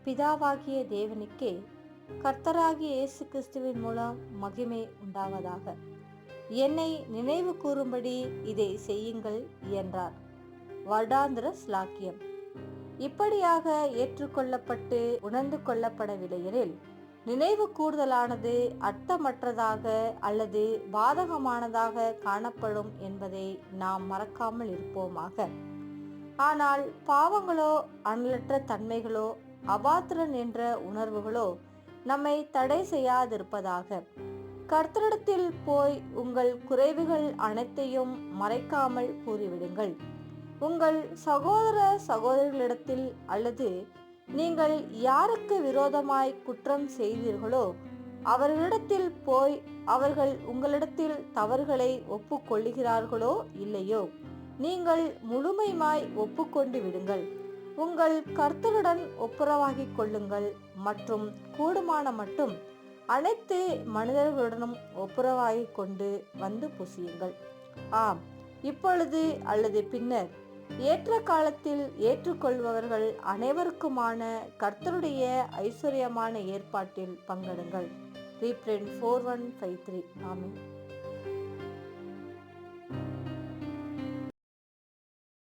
பிதாவாகிய தேவனுக்கே கர்த்தராகிய இயேசு கிறிஸ்துவின் மூலம் மகிமை உண்டாவதாக. என்னை நினைவு கூறும்படி இதை செய்யுங்கள் என்றார். வருடாந்திர ஸ்லாக்கியம். இப்படியாக ஏற்றுக்கொள்ளப்பட்டு உணர்ந்து கொள்ளப்படவில்லையெனில் நினைவு கூறுதலானது அர்த்தமற்றதாக அல்லது பாதகமானதாக காணப்படும் என்பதை நாம் மறக்காமல் இருப்போமாக. ஆனால் பாவங்களோ அனலற்ற தன்மைகளோ அபாத்திரன் என்ற உணர்வுகளோ நம்மை தடை செய்யாதிருப்பதாக. கர்த்தரிடத்தில் போய் உங்கள் குறைவுகள் அனைத்தையும் மறைக்காமல் கூறிவிடுங்கள். உங்கள் சகோதர சகோதரிகளிடத்தில் அல்லது நீங்கள் யாருக்கு விரோதமாய் குற்றம் செய்தீர்களோ அவர்களிடத்தில் போய் அவர்கள் உங்களிடத்தில் தவறுகளை ஒப்புக்கொள்ளுகிறார்களோ இல்லையோ நீங்கள் முழுமையாய் ஒப்புக்கொண்டு விடுங்கள். உங்கள் கர்த்தருடன் ஒப்புரவாகிக் கொள்ளுங்கள் மற்றும் கூடுமான மட்டும் அனைத்து மனிதர்களுடனும் ஒப்புரவாகிக் கொண்டு வந்து புசியுங்கள். ஆம், இப்பொழுது அல்லது பின்னர் ஏற்ற காலத்தில் ஏற்றுக்கொள்பவர்கள் அனைவருக்குமான கர்த்தருடைய ஐஸ்வர்யமான ஏற்பாட்டில் பங்கெடுங்கள். ரீப்ரிண்ட் 4153. ஆமென்.